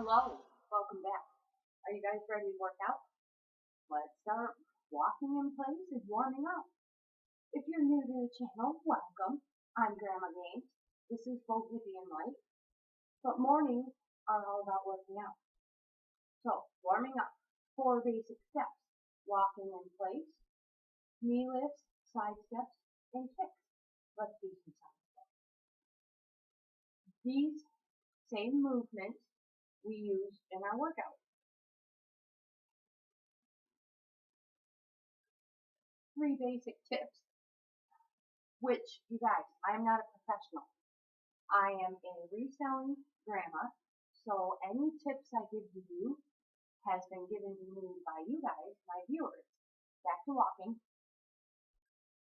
Hello, welcome back. Are you guys ready to work out? Let's start. Walking in place is warming up. If you're new to the channel, welcome. I'm Grandma GAINZ. This is Bohippianlife. But mornings are all about working out. So, warming up. 4 basic steps. Walking in place, knee lifts, side steps, and kicks. Let's do some side steps. These same movements we use in our workout. 3 basic tips, which, you guys, I am not a professional. I am a reselling grandma, so any tips I give to you has been given to me by you guys, my viewers. Back to walking.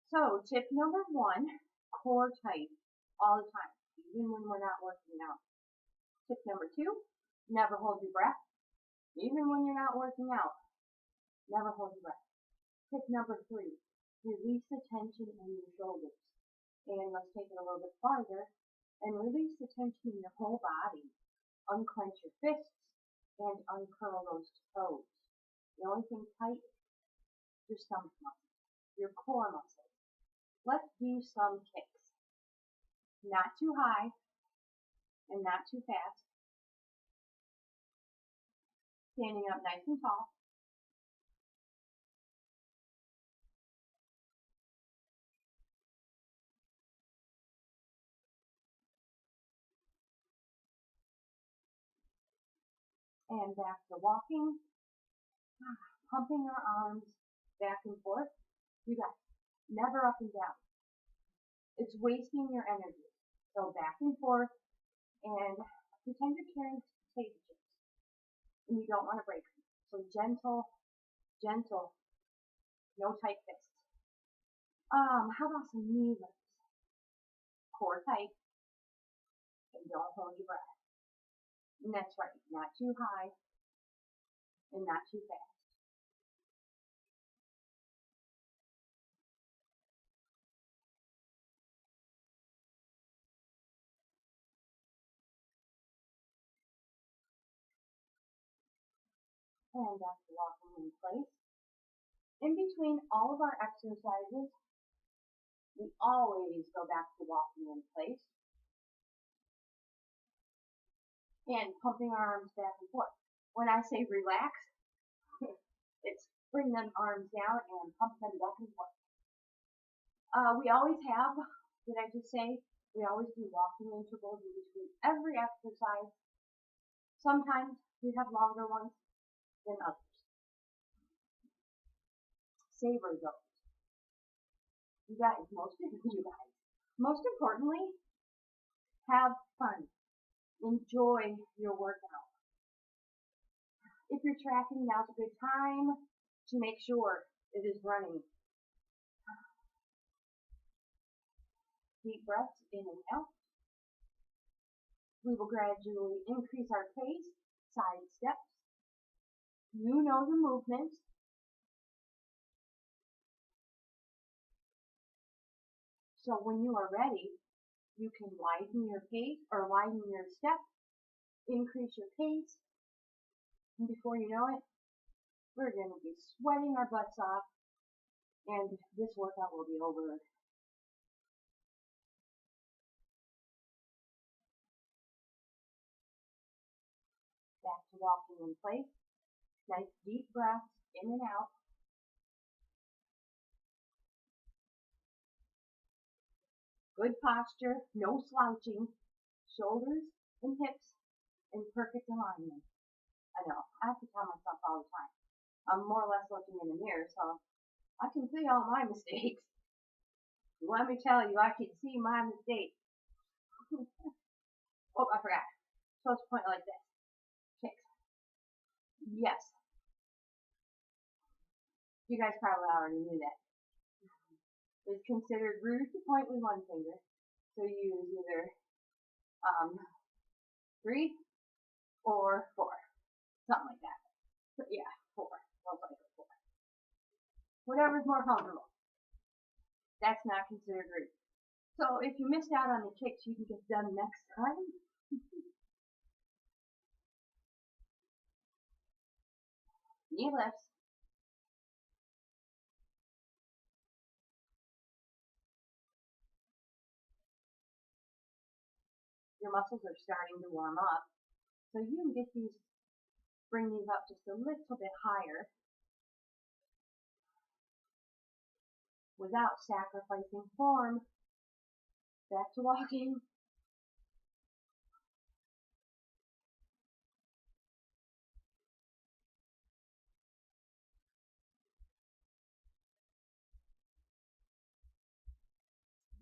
So, tip number 1, core tight all the time, even when we're not working out. Tip number 2, never hold your breath, even when you're not working out. Never hold your breath. Tip number 3, release the tension in your shoulders. And let's take it a little bit farther and release the tension in your whole body. Unclench your fists and uncurl those toes. The only thing tight is your stomach muscles, your core muscles. Let's do some kicks. Not too high and not too fast. Standing up nice and tall. And back to walking, pumping our arms back and forth. You guys, never up and down. It's wasting your energy. So back and forth, and pretend you're carrying potato chips, and you don't want to break them. So gentle, gentle, no tight fists. How about some knee lifts? Core tight, and don't hold your breath. And that's right, not too high and not too fast. And back to walking in place. In between all of our exercises, we always go back to walking in place and pumping our arms back and forth. When I say relax, it's bring them arms down and pump them back and forth. We always have, did I just say, we always do walking intervals in between every exercise. Sometimes we have longer ones than others. Savor those. You guys, most importantly, have fun. Enjoy your workout. If you're tracking, now's a good time to make sure it is running. Deep breaths in and out. We will gradually increase our pace, side steps. You know the movements. So when you are ready, you can widen your pace or widen your step, increase your pace, and before you know it, we're going to be sweating our butts off, and this workout will be over. Back to walking in place. Nice deep breaths in and out. Good posture, no slouching, shoulders and hips in perfect alignment. I know, I have to tell myself all the time. I'm more or less looking in the mirror, so I can see all my mistakes. Let me tell you, I can see my mistakes. Oh, I forgot. Toes point like this. Kicks. Yes. You guys probably already knew that. It's considered rude to point with one finger, so you use either 3 or 4, something like that. So, yeah, 4. Most likely 4. Whatever's more comfortable. That's not considered rude. So if you missed out on the kicks, you can get them next time. Knee lifts. Your muscles are starting to warm up. So you can get these, bring these up just a little bit higher without sacrificing form. Back to walking.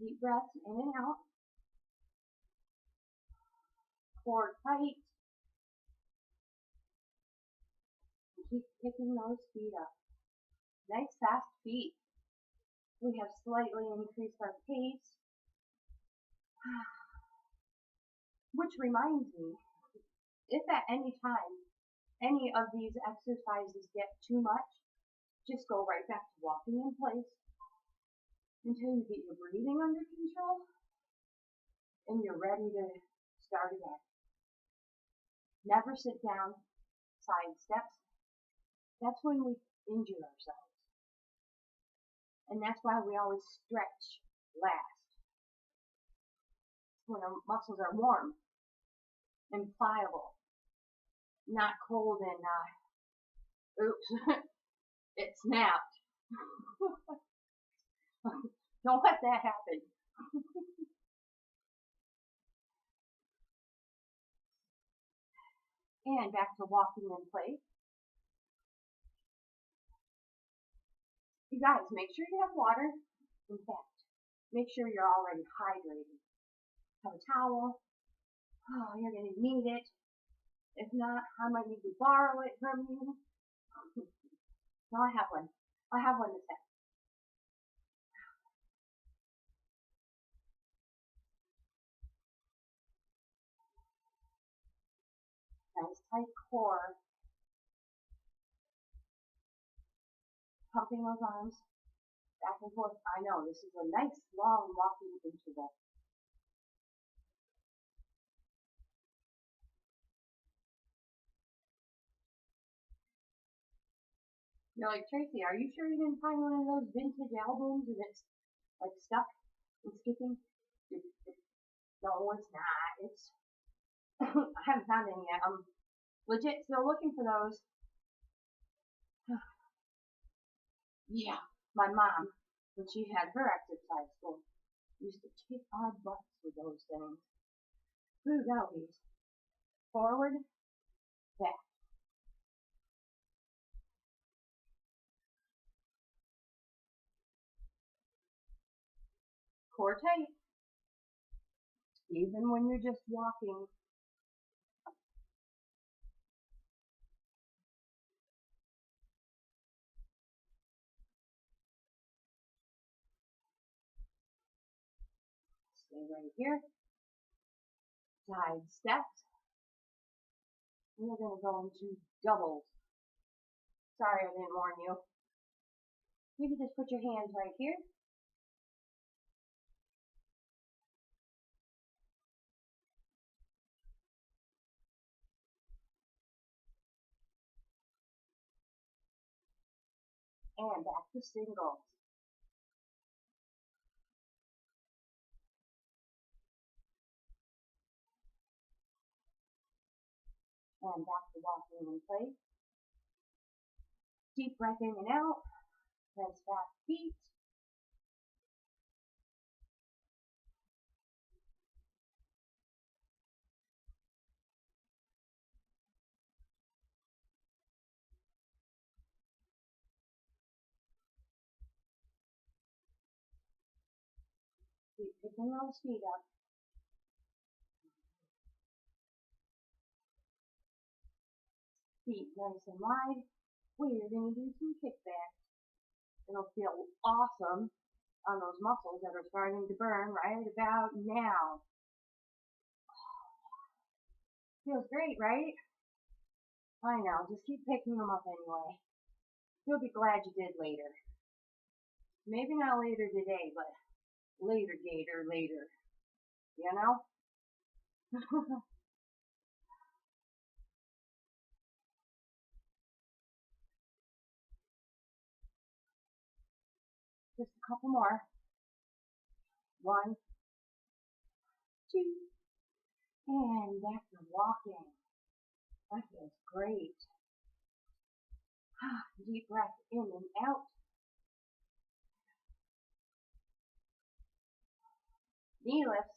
Deep breaths in and out. Core tight. And keep picking those feet up. Nice fast feet. We have slightly increased our pace. Which reminds me, if at any time any of these exercises get too much, just go right back to walking in place until you get your breathing under control and you're ready to start again. Never sit down, side steps. That's when we injure ourselves. And that's why we always stretch last. When our muscles are warm and pliable, not cold and, oops, it snapped. Don't let that happen. And back to walking in place. You guys, make sure you have water. In fact, make sure you're already hydrated. Have a towel. Oh, you're going to need it. If not, I might need to borrow it from you. No, I have one. I have one this time. Nice tight core. Pumping those arms back and forth. I know, this is a nice long walking interval. You're like, Tracy, are you sure you didn't find one of those vintage albums and it's like stuck and skipping? No, it's not. It's I haven't found any yet. I'm legit still looking for those. Yeah, my mom, when she had her exercise school, used to kick our butts with those things. Who knows? Forward, back. Core tight. Even when you're just walking. Stay right here. Side steps. We're going to go into doubles. Sorry, I didn't warn you. You can just put your hands right here. And back to singles. And back to walking in place. Deep breath in and out. Nice fast feet. Keep picking those feet up. Feet nice and wide. We're going to do some kickbacks. It'll feel awesome on those muscles that are starting to burn right about now. Feels great, right? I know, just keep picking them up anyway. You'll be glad you did later. Maybe not later today, but later, Gator, later. You know? Just a couple more. 1, 2, and back to walking. That feels great. Deep breath in and out. Knee lifts.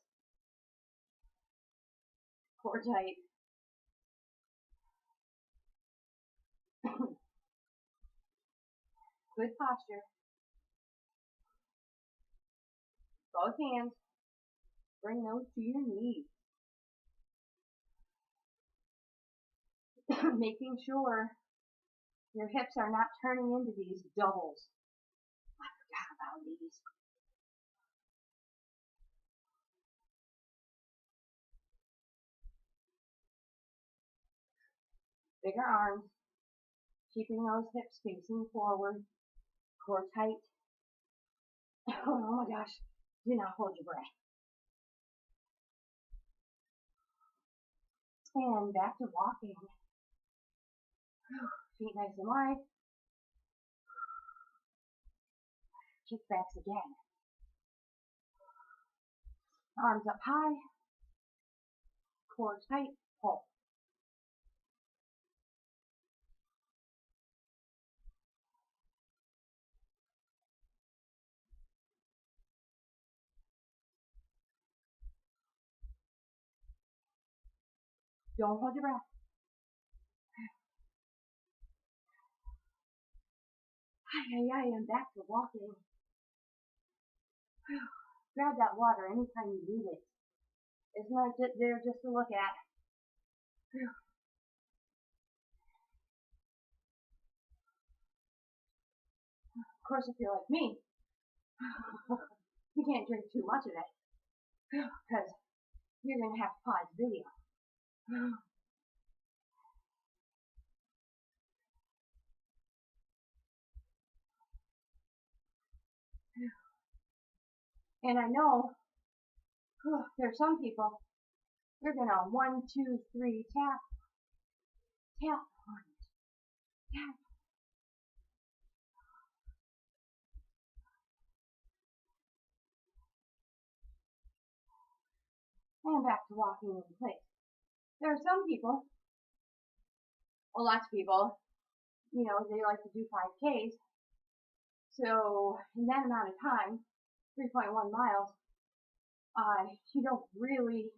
Core tight. Good posture. Both hands. Bring those to your knees. Making sure your hips are not turning into these doubles. I forgot about these. Bigger arms. Keeping those hips facing forward. Core tight. Oh my gosh. Do not hold your breath. And back to walking. Feet nice and wide. Kickbacks again. Arms up high. Core tight. Pull. Don't hold your breath. I am back to walking. Grab that water anytime you need it. It's not there just to look at. Of course, if you're like me, you can't drink too much of it because you're going to have to pause the video. And I know there's some people, you're going to 1, 2, 3, tap, tap, tap. And back to walking in place. There are some people, well, lots of people, you know, they like to do 5Ks. So in that amount of time, 3.1 miles, you don't really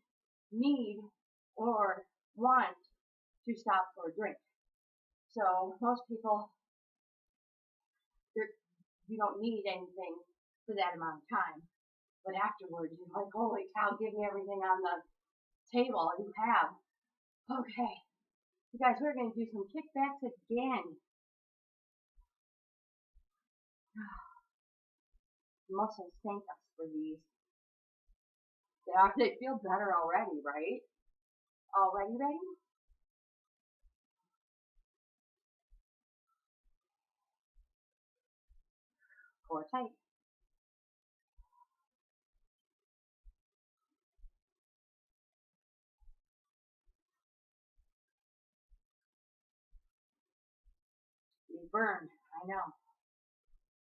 need or want to stop for a drink. So most people, you don't need anything for that amount of time. But afterwards, you're like, holy cow, give me everything on the table you have. Okay. You guys, we're going to do some kickbacks again. Muscles thank us for these. They feel better already, right? Already ready? Core tight. We burn, I know.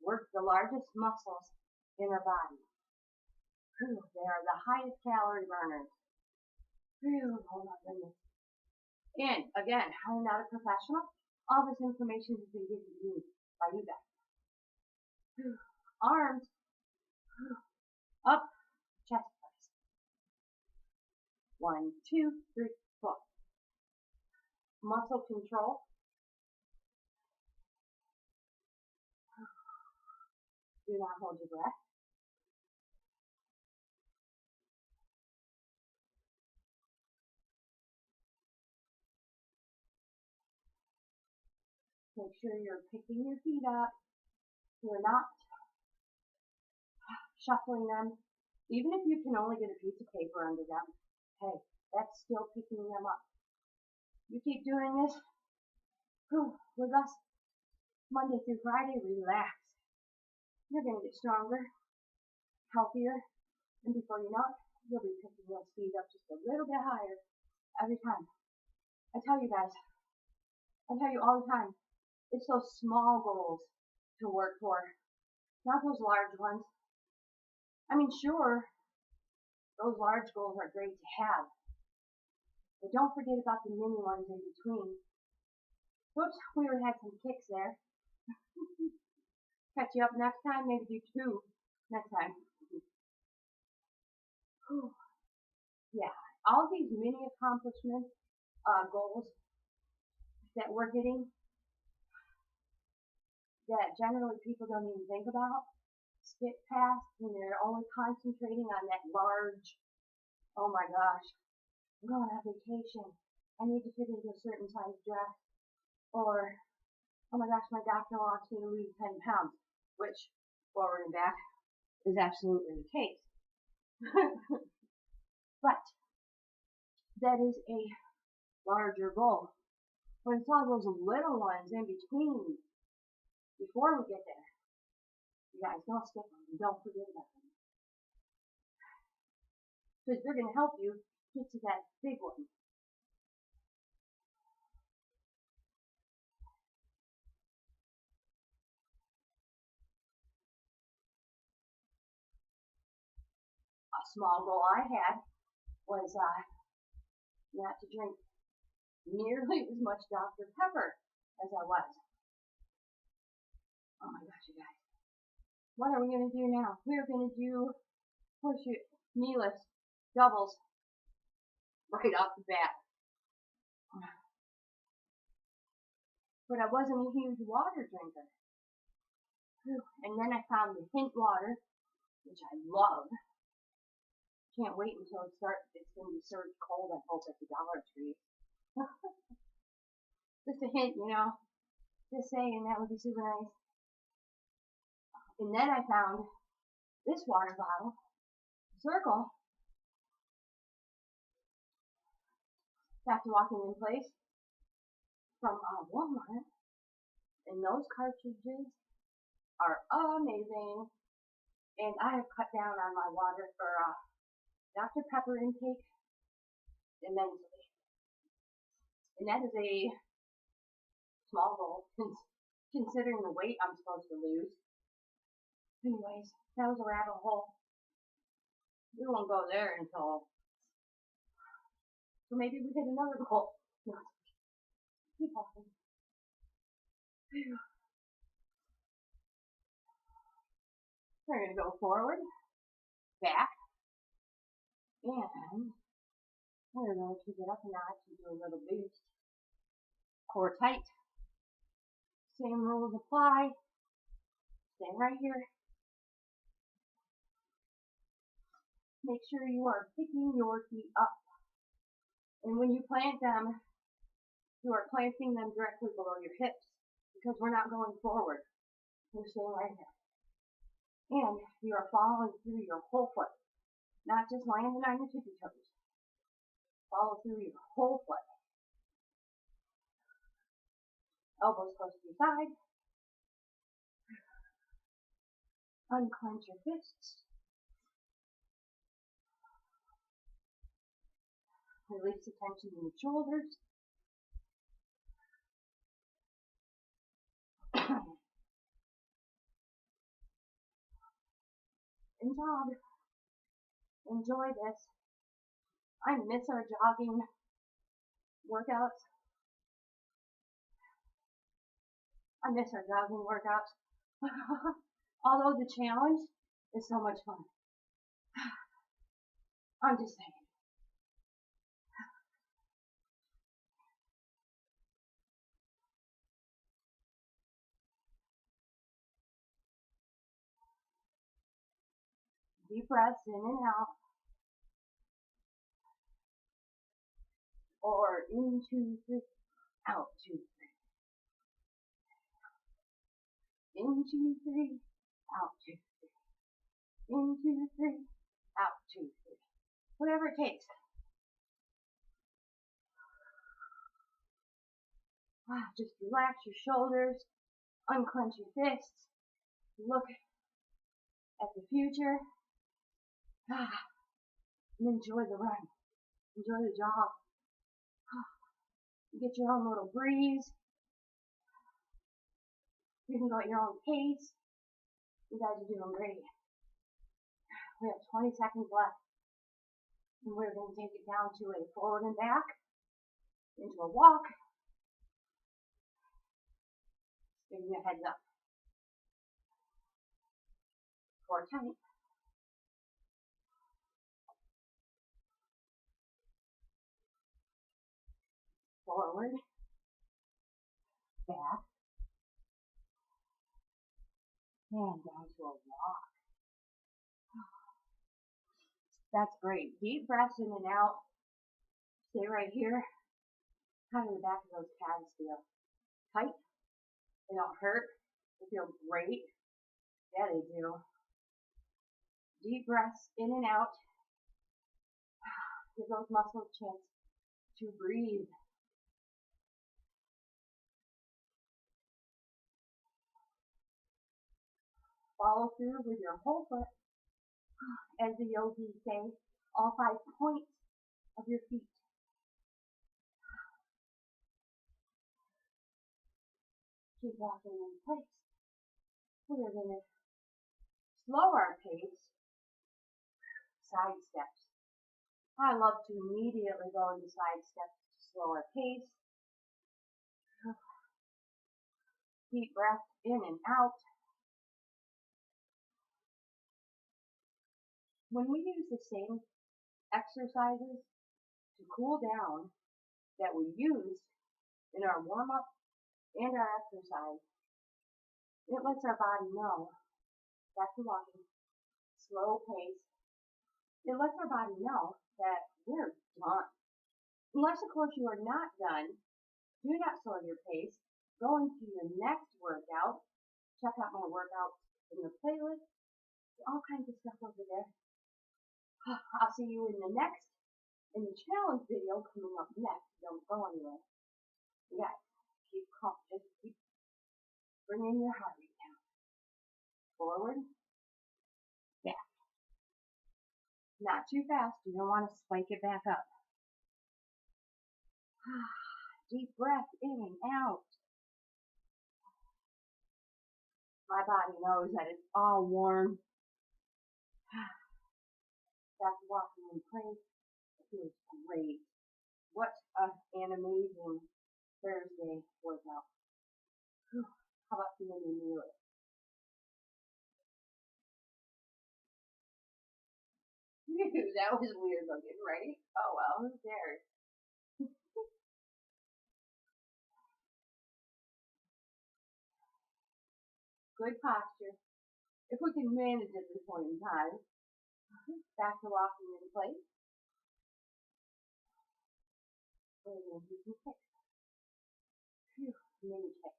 Work the largest muscles in our body. They are the highest calorie burners. Oh my goodness. And again, I'm not a professional. All this information has been given to me by you guys. Arms up, chest press. 1, 2, 3, 4. Muscle control. Do not hold your breath. Make sure you're picking your feet up. You're not shuffling them. Even if you can only get a piece of paper under them, hey, that's still picking them up. You keep doing this with us Monday through Friday, relax. You're going to get stronger, healthier, and before you know it, you'll be picking those feet up just a little bit higher every time. I tell you guys, I tell you all the time, it's those small goals to work for. Not those large ones. I mean, sure, those large goals are great to have, but don't forget about the mini ones in between. Whoops, we would have some kicks there. Catch you up next time, maybe do 2 next time. Yeah, all these mini accomplishments, goals that we're getting that generally people don't even think about, skip past when they're only concentrating on that large, oh my gosh, I'm going on vacation. I need to fit into a certain size dress. Or, oh my gosh, my doctor wants me to lose 10 pounds, which, forward and back, is absolutely the case. But that is a larger goal. But it's all those little ones in between before we get there. You guys, don't skip them. Don't forget about them. Because they're going to help you get to that big one. A small goal I had was not to drink nearly as much Dr. Pepper as I was. Oh my gosh, you guys. What are we going to do now? We're going to do knee lifts, doubles, right off the bat. But I wasn't a huge water drinker. And then I found the hint water, which I love. Can't wait until it's going to be served cold, I hope, at the Dollar Tree. Just a hint, you know. Just saying, that would be super nice. And then I found this water bottle, Circle. After walking in place from Walmart. And those cartridges are amazing. And I have cut down on my water for Dr. Pepper intake immensely. And that is a small goal, considering the weight I'm supposed to lose. Anyways, that was a rabbit hole. We won't go there until, so maybe we hit another goal. Keep walking. We're going to go forward, back, and we're going to kick it up a notch and do a little boost. Core tight. Same rules apply. Stay right here. Make sure you are picking your feet up. And when you plant them, you are planting them directly below your hips because we're not going forward. We're staying right here. And you are following through your whole foot, not just landing on your tippy toes. Follow through your whole foot. Elbows close to your side. Unclench your fists. Release the tension in the shoulders. And jog. Enjoy this. I miss our jogging workouts. Although the challenge is so much fun. I'm just saying. Deep breaths in and out. Or in, 2, 3, out, 2, 3. In, 2, 3, out, 2, 3. In, 2, 3, out, 2, 3. Whatever it takes. Just relax your shoulders, unclench your fists, look at the future, and enjoy the run. Enjoy the jog. You get your own little breeze. You can go at your own pace. You guys are doing great. We have 20 seconds left. And we're going to take it down to a forward and back, into a walk. Give you a heads up. Core tight. Forward, back, and down to a walk. That's great. Deep breaths in and out. Stay right here. How do the back of those calves feel? Tight. They don't hurt. They feel great. Yeah, they do. Deep breaths in and out. Give those muscles a chance to breathe. Follow through with your whole foot. As the yogis say, all 5 points of your feet. Keep walking in place. We're going to slow our pace. Side steps. I love to immediately go into side steps to slow our pace. Deep breath in and out. When we use the same exercises to cool down that we used in our warm-up and our exercise, it lets our body know, back to walking, slow pace, it lets our body know that we're done. Unless, of course, you are not done, do not slow your pace. Go into your next workout. Check out my workouts in the playlist. All kinds of stuff over there. I'll see you in the challenge video coming up next. Don't go anywhere. You guys, keep calm. Just keep bringing your heart rate down. Forward, back. Not too fast. You don't want to spike it back up. Deep breath in and out. My body knows that it's all warm. That's walking in place. It feels great. What an amazing Thursday workout. How about feeling the new it? That was weird looking, right? Oh well, who cares? Good posture. If we can manage at this point in time. Back to walking in place. And then you can kick. Mini kick.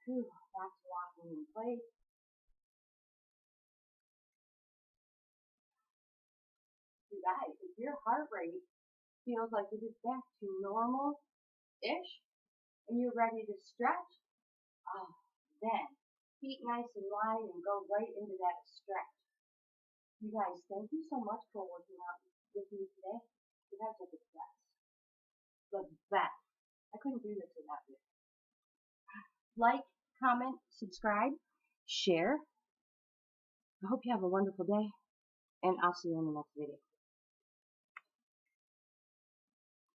Back to walking in place. You guys, if your heart rate feels like it is back to normal-ish, and you're ready to stretch, then feet nice and wide and go right into that stretch. You guys, thank you so much for working out with me today. You guys are the best. The best. I couldn't do this without you. Like, comment, subscribe, share. I hope you have a wonderful day, and I'll see you in the next video.